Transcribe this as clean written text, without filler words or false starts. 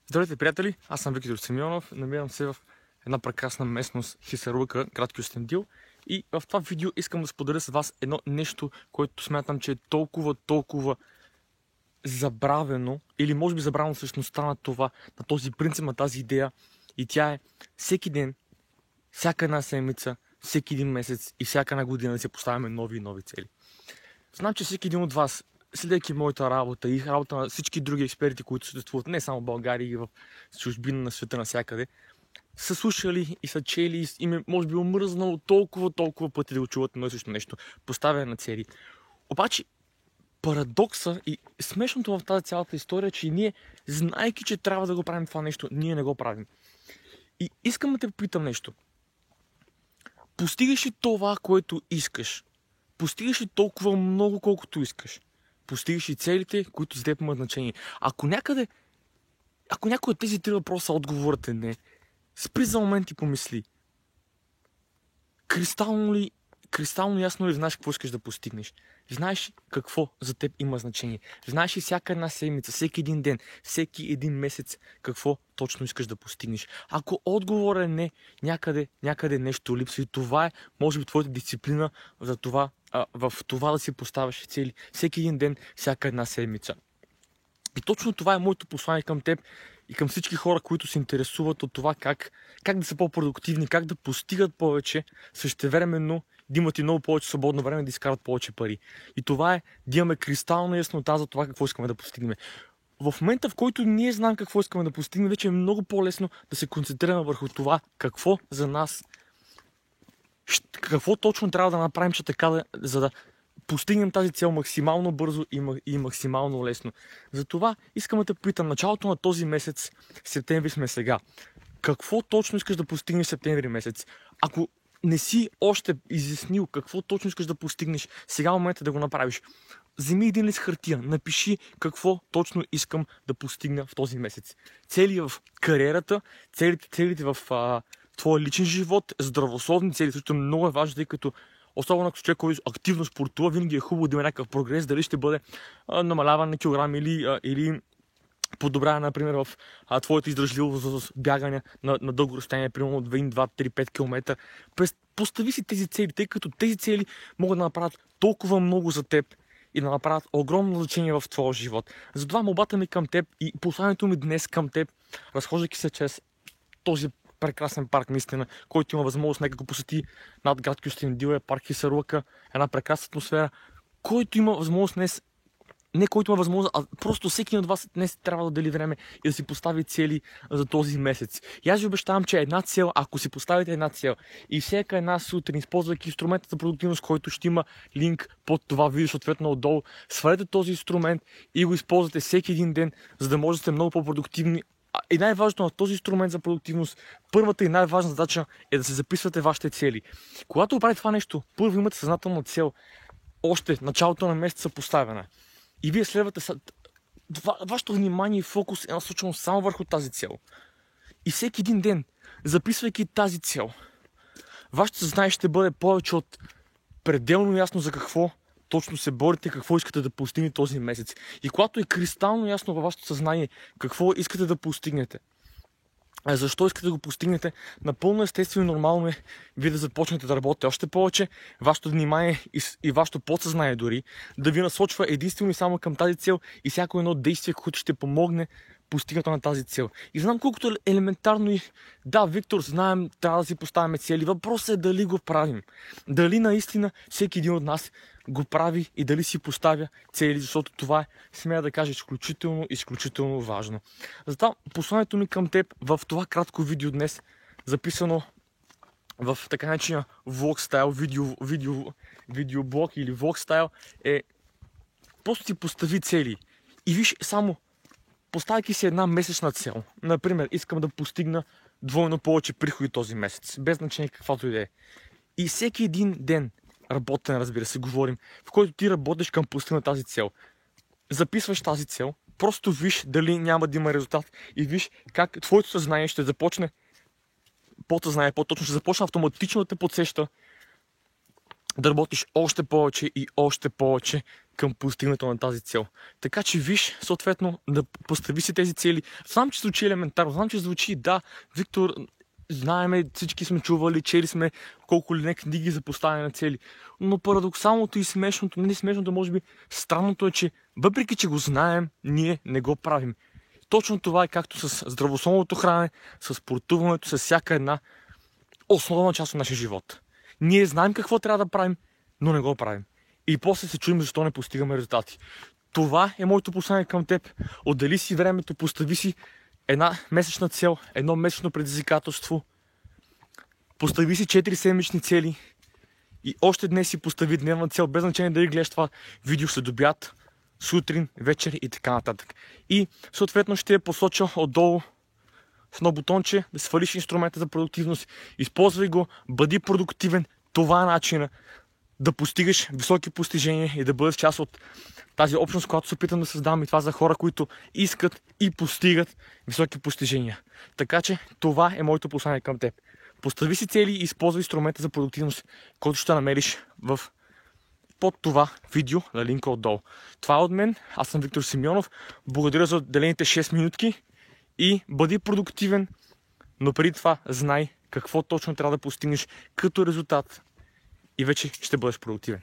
Здравейте, приятели! Аз съм Виктор Симеонов. Намирам се в една прекрасна местност Хисарлъка, град Кюстендил. И в това видео искам да споделя с вас едно нещо, което смятам, че е толкова забравено, или може би забравено същността на това, на този принцип, на тази идея. И тя е всеки ден, всяка една седмица, всеки един месец и всяка една година да си поставяме нови и нови цели. Знам, че всеки един от вас, следейки моята работа и работа на всички други експерти, които съществуват не само в България и в чужбина на света навсякъде, са слушали и са чели и може би омръзнало толкова пъти да го чуват едно и също нещо. Поставяне на цели. Обаче парадокса и смешното в тази цялата история е, че ние, знаейки, че трябва да го правим това нещо, ние не го правим. И искам да те попитам нещо. Постигаш ли това, което искаш? Постигаш ли толкова много, колкото искаш? Постигаш ли целите, които за теб имат значение? Ако някой от тези три въпроса отговорът е не, спри за момент и помисли. Кристално ясно ли знаеш какво искаш да постигнеш? Знаеш какво за теб има значение? Знаеш ли всяка една седмица, всеки един ден, всеки един месец какво точно искаш да постигнеш? Ако отговорът е не, някъде нещо липсва и това е, може би, твоята дисциплина за това, в това да си поставяш цели всеки един ден, всяка една седмица. И точно това е моето послание към теб и към всички хора, които се интересуват от това как да са по-продуктивни, как да постигат повече, същевременно да имат и много повече свободно време да изкарат повече пари. И това е да имаме кристална яснота за това какво искаме да постигнем. В момента, в който ние знаем какво искаме да постигнем, вече е много по-лесно да се концентрираме върху това какво за нас, какво точно трябва да направим, че така за да постигнем тази цел максимално бързо и максимално лесно. Затова искам да те питам, началото на този месец, септември сме сега, какво точно искаш да постигнеш септември месец? Ако не си още изяснил какво точно искаш да постигнеш, сега е момента да го направиш. Вземи един лист хартия, напиши какво точно искам да постигна в този месец. Цели в кариерата, целите в твоя личен живот, здравословни цели, също много е важно, тъй като особено ако човек, който активно спортува, винаги е хубаво да има някакъв прогрес, дали ще бъде намаляване на килограми или подобряване, например, в твоята издръжливост с бягане на дълго разстояние, примерно 2, 2, 3, 5 км. Постави си тези цели, тъй като тези цели могат да направят толкова много за теб и да направят огромно значение в твоя живот. Затова молбата ми към теб и посланието ми днес към теб, разхождайки се чрез този прекрасен парк, наистина, който има възможност нека го посети над град Кюстендил, е парк Хисарлъка, една прекрасна атмосфера, който има възможност днес, не който има възможност, а просто всеки от вас днес трябва да дели време и да си постави цели за този месец. И аз ви обещавам, че една цел, ако си поставите една цел и всяка една сутрин, използвайки инструмента за продуктивност, който ще има линк под това видео, съответно отдолу, свалете този инструмент и го използвате всеки един ден, за да можете да сте много по-продуктивни. И най-важното на този инструмент за продуктивност, първата и най-важна задача е да се записвате вашите цели. Когато правите това нещо, първо имате съзнателна цел, още началото на месеца поставена. И вие следвате, вашето внимание и фокус е насочено само върху тази цел. И всеки един ден, записвайки тази цел, вашето съзнание ще бъде повече от пределно ясно за какво точно се борите, какво искате да постигнете този месец. И когато е кристално ясно във вашето съзнание какво искате да постигнете, защо искате да го постигнете, напълно естествено и нормално е вие да започнете да работите още повече, вашето внимание и вашето подсъзнание дори да ви насочва единствено и само към тази цел и всяко едно действие, което ще помогне постигането на тази цел. И знам колкото е елементарно и да, Виктор, знаем, трябва да си поставяме цели. Въпросът е дали го правим. Дали наистина всеки един от нас го прави и дали си поставя цели, защото това е, смея да кажа, изключително важно. Затова посланието ми към теб в това кратко видео днес, записано в така наречения влог стайл, видеоблог или влог стайл, е просто си постави цели и виж само, поставяйки си една месечна цел. Например, искам да постигна двойно повече приходи този месец, без значение каквато и да е. И всеки един ден работен, разбира се, говорим, в който ти работиш към постигна тази цел. Записваш тази цел, просто виж дали няма да има резултат и виж как твоето съзнание ще започне, подсъзнание по-точно, ще започне автоматично да те подсеща да работиш още повече и още повече към постигането на тази цел. Така че виж, съответно, да постави си тези цели. Знам, че звучи елементарно, знам, че звучи, да, Виктор, знаеме, всички сме чували, чели сме колко ли не книги за поставяне на цели. Но парадоксалното и смешното, не смешното, може би странното е, че въпреки, че го знаем, ние не го правим. Точно това е както с здравословното хранене, с спортуването, с всяка една основна част от нашия живот. Ние знаем какво трябва да правим, но не го правим. И после се чудим защо не постигаме резултати. Това е моето послание към теб. Отдели си времето, постави си една месечна цел, едно месечно предизвикателство. Постави си 4 седмични цели и още днес си постави дневна цел, без значение дали гледаш това видео след обяд, сутрин, вечер и така нататък. И съответно ще я посоча отдолу с едно бутонче да свалиш инструмента за продуктивност. Използвай го, бъди продуктивен. Това е начина да постигаш високи постижения и да бъдеш част от тази общност, която се опитам да създавам, и това за хора, които искат и постигат високи постижения. Така че това е моето послание към теб. Постави си цели и използвай инструмента за продуктивност, който ще намериш под това видео на линка отдолу. Това е от мен. Аз съм Виктор Симеонов. Благодаря за отделените 6 минутки и бъди продуктивен, но преди това знай какво точно трябва да постигнеш като резултат и вече ще бъдеш продуктивен.